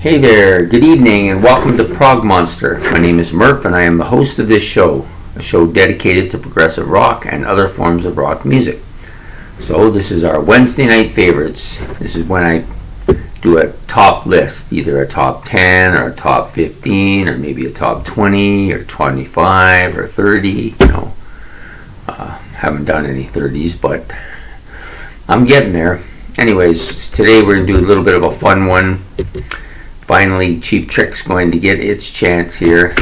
Hey there, good evening, and welcome to Prog Monster. My name is Murph, and I am the host of this show, a show dedicated to progressive rock and other forms of rock music. So this is our Wednesday night favorites. This is when I do a top list, either a top 10 or a top 15 or maybe a top 20 or 25 or 30. Haven't done any 30s, but I'm getting there. Anyways, today we're going to do a little bit of a fun one. Finally, Cheap Trick's going to get its chance here.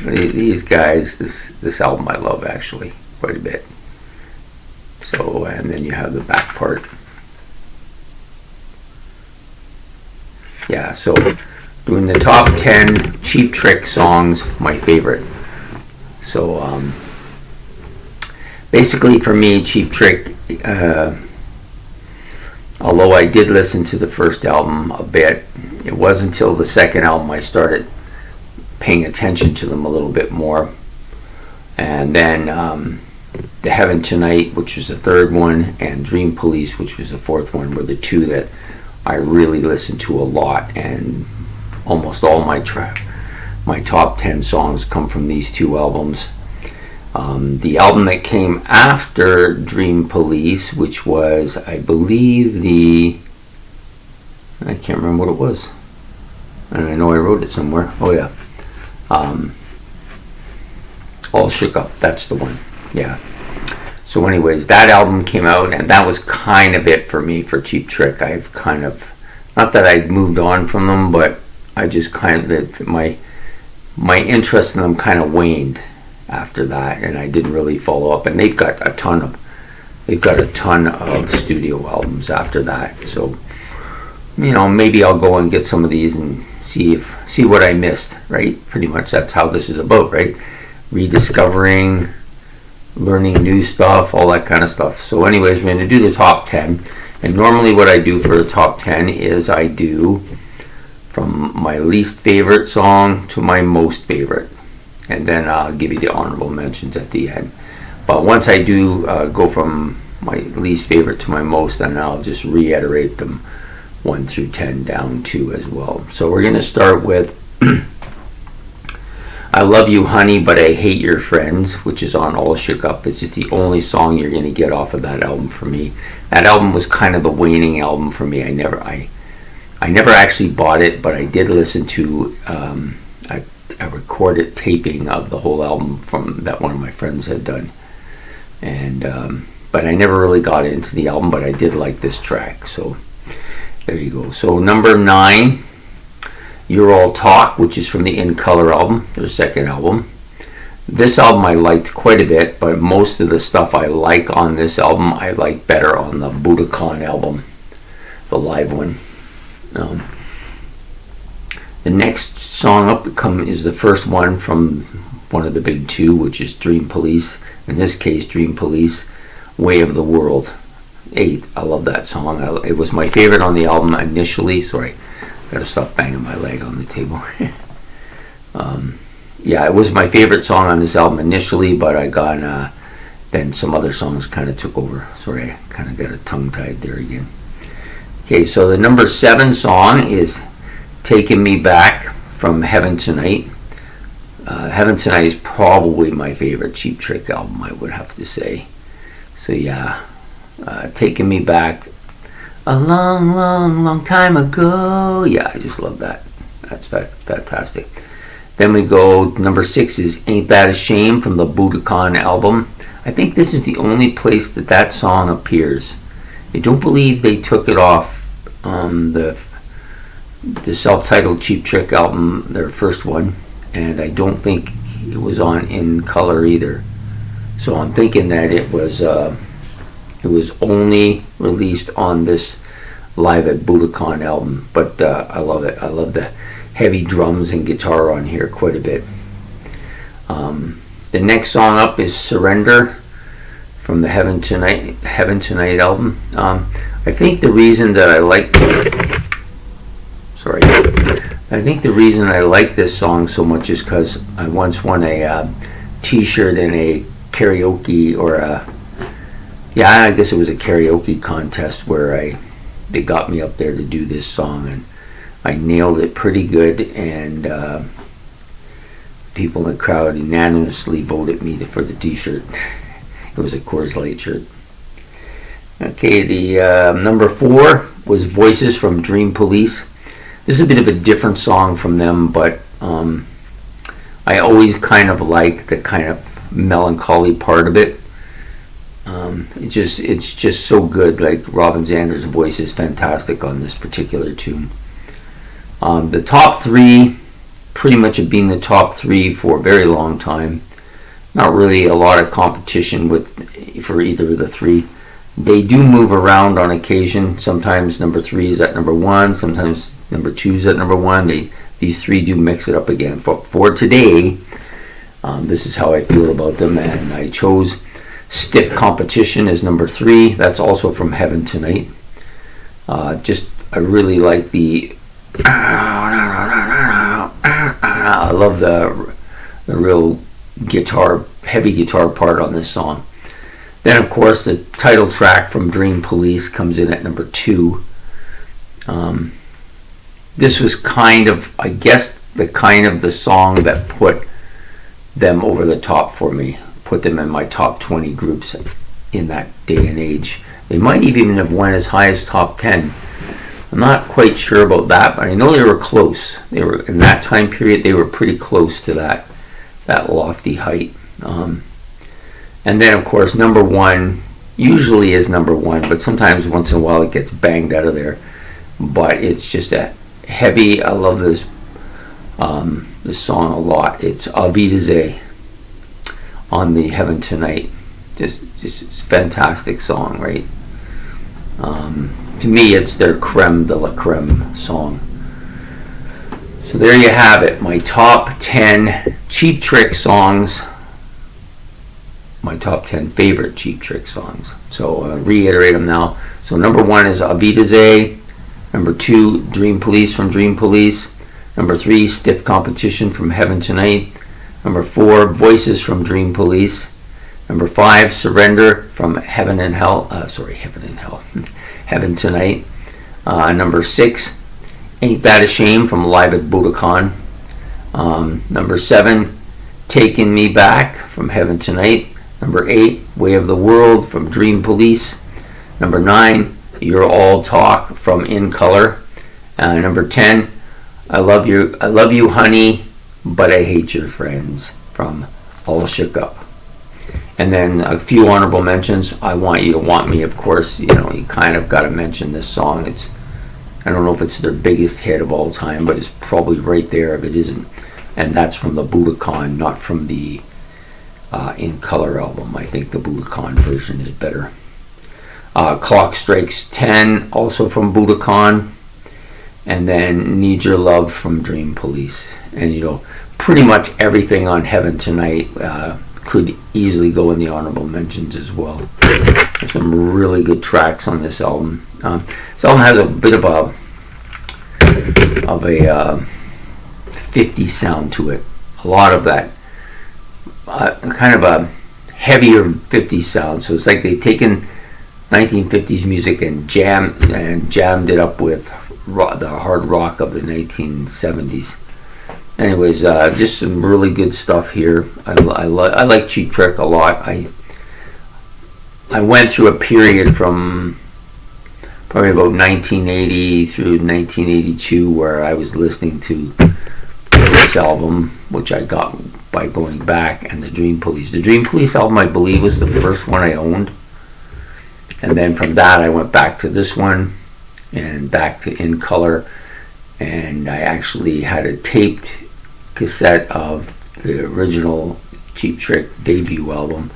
These guys, this album I love actually quite a bit. So, and then you have the back part. Yeah, so doing the top 10 Cheap Trick songs, my favorite. So, basically for me, Cheap Trick, although I did listen to the first album a bit, it wasn't until the second album I started paying attention to them a little bit more. And then The Heaven Tonight, which was the third one, and Dream Police, which was the fourth one, were the two that I really listened to a lot. And almost all my top 10 songs come from these two albums. The album that came after Dream Police, which was, I believe, I can't remember what it was. And I know I wrote it somewhere. Oh, yeah. All Shook Up. That's the one. Yeah. So anyways, that album came out, and that was kind of it for me for Cheap Trick. I've kind of, not that I'd moved on from them, but I just kind of, my interest in them kind of waned after that, and I didn't really follow up. And they've got a ton of studio albums after that. So, maybe I'll go and get some of these and see what I missed, right? Pretty much that's how this is about, right? Rediscovering, learning new stuff, all that kind of stuff. So anyways, we're going to do the top 10. And normally what I do for the top 10 is I do from my least favorite song to my most favorite. And then I'll give you the honorable mentions at the end. But once I do go from my least favorite to my most, then I'll just reiterate them 1 through 10 down 2 as well. So we're going to start with I Love You Honey But I Hate Your Friends, which is on All Shook Up. It's the only song you're going to get off of that album for me. That album was kind of the waning album for me. I never actually bought it, but I did listen to a recorded taping of the whole album from that one of my friends had done. And but I never really got into the album, but I did like this track. So there you go. So number 9, You're All Talk, which is from the In Color album, their second album. This album I liked quite a bit, but most of the stuff I like on this album I like better on the Budokan album, the live one. The next song up is the first one from one of the big two, which is Dream Police. In this case, Dream Police, Way of the World. 8. I love that song. It was my favorite on the album initially. Sorry, gotta stop banging my leg on the table. Yeah, it was my favorite song on this album initially, but I got then some other songs kind of took over. Sorry, I kind of got a tongue-tied there again. Okay, so the number 7 song is Taking Me Back from Heaven Tonight. Heaven Tonight is probably my favorite Cheap Trick album, I would have to say. So yeah, Taking Me Back a long, long, long time ago. Yeah, I just love that. That's fantastic. Then we go, number 6 is Ain't That a Shame from the Budokan album. I think this is the only place that song appears. I don't believe they took it off the self-titled Cheap Trick album, their first one, and I don't think it was on In Color either. So I'm thinking that it was only released on this Live at Budokan album. But I love it. I love the heavy drums and guitar on here quite a bit. The next song up is Surrender from the Heaven Tonight album. I think the reason that I like this song so much is because I once won a t-shirt in a karaoke I guess it was a karaoke contest where they got me up there to do this song, and I nailed it pretty good, and people in the crowd unanimously voted me for the t-shirt. It was a Coors Light shirt. Okay, the number 4 was Voices from Dream Police. This is a bit of a different song from them, but I always kind of like the kind of melancholy part of it. It's just so good. Like, Robin Zander's voice is fantastic on this particular tune. The top 3 pretty much have been the top 3 for a very long time. Not really a lot of competition for either of the 3. They do move around on occasion. Sometimes number 3 is at number 1. Sometimes number 2 is at number 1. These 3 do mix it up again. For today, this is how I feel about them, and I chose Stiff Competition as number 3. That's also from Heaven Tonight. I really like the. I love the real heavy guitar part on this song. Then, of course, the title track from Dream Police comes in at number 2. This was kind of, I guess, the song that put them over the top for me, put them in my top 20 groups in that day and age. They might even have went as high as top 10. I'm not quite sure about that, but I know they were close. They were, in that time period, they were pretty close to that lofty height. And then, of course, number 1 usually is number 1, but sometimes once in a while it gets banged out of there. But it's just a heavy. I love this song a lot. It's A Vie de Zay on the Heaven Tonight. Just a fantastic song, right? To me, it's their creme de la creme song. So there you have it. My top 10 Cheap Trick songs. My top 10 favorite Cheap Trick songs. So reiterate them now. So number 1 is A Vie de Zay. Number 2, Dream Police from Dream Police. Number 3, Stiff Competition from Heaven Tonight. Number 4, Voices from Dream Police. Number 5, Surrender from Heaven and Hell. Heaven Tonight. Number 6, Ain't That a Shame from Live at Budokan. Number 7, Taking Me Back from Heaven Tonight. Number 8, Way of the World from Dream Police. Number 9, You're All Talk from In Color. Number 10, I Love You Honey, But I Hate Your Friends from All Shook Up. And then a few honorable mentions. I Want You to Want Me, of course. You kind of got to mention this song. I don't know if it's their biggest hit of all time, but it's probably right there if it isn't. And that's from the Budokan, not from the In Color album. I think the Budokan version is better. Clock Strikes 10, also from Budokan. And then Need Your Love from Dream Police. And pretty much everything on Heaven Tonight could easily go in the honorable mentions as well. There's some really good tracks on this album. This album has a bit of a 50s sound to it. A lot of that kind of a heavier 50s sound. So it's like they've taken 1950s music and jammed it up with the hard rock of the 1970s. Anyways, just some really good stuff here. I like Cheap Trick a lot. I went through a period from probably about 1980 through 1982 where I was listening to this album, which I got by going back, and the Dream Police. The Dream Police album, I believe, was the first one I owned. And then from that, I went back to this one and back to In Color. And I actually had a taped cassette of the original Cheap Trick debut album.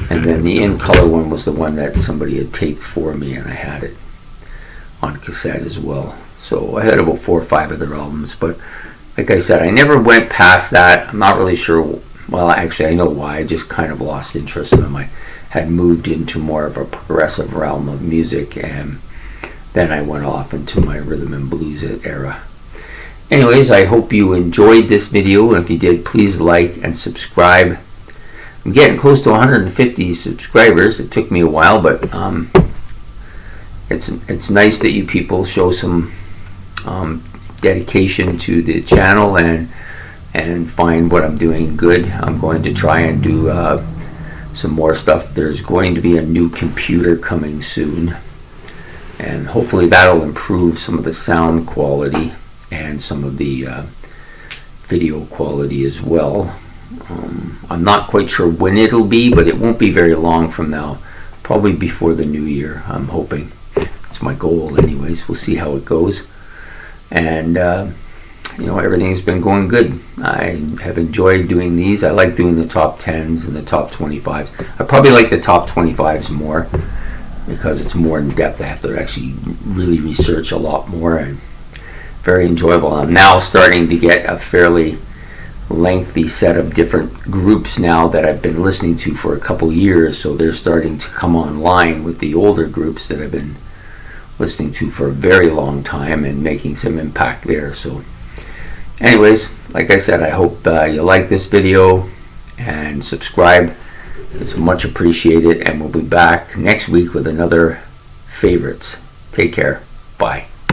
And then the In Color one was the one that somebody had taped for me, and I had it on cassette as well. So I had about 4 or 5 of their albums. But like I said, I never went past that. I'm not really sure. Well, actually, I know why. I just kind of lost interest in them. I had moved into more of a progressive realm of music, and then I went off into my rhythm and blues era. Anyways, I hope you enjoyed this video, and if you did, please like and subscribe. I'm getting close to 150 subscribers. It took me a while, but it's nice that you people show some dedication to the channel and find what I'm doing good. I'm going to try and do some more stuff. There's going to be a new computer coming soon, and hopefully that'll improve some of the sound quality and some of the video quality as well. I'm not quite sure when it'll be, but it won't be very long from now, probably before the new year, I'm hoping. It's my goal anyways. We'll see how it goes. And everything's been going good. I have enjoyed doing these. I like doing the top 10s and the top 25s. I probably like the top 25s more because it's more in depth. I have to actually really research a lot more, and very enjoyable. I'm now starting to get a fairly lengthy set of different groups now that I've been listening to for a couple years, so they're starting to come online with the older groups that I've been listening to for a very long time and making some impact there. So anyways, like I said, I hope you like this video and subscribe. It's much appreciated, and we'll be back next week with another favorites. Take care. Bye.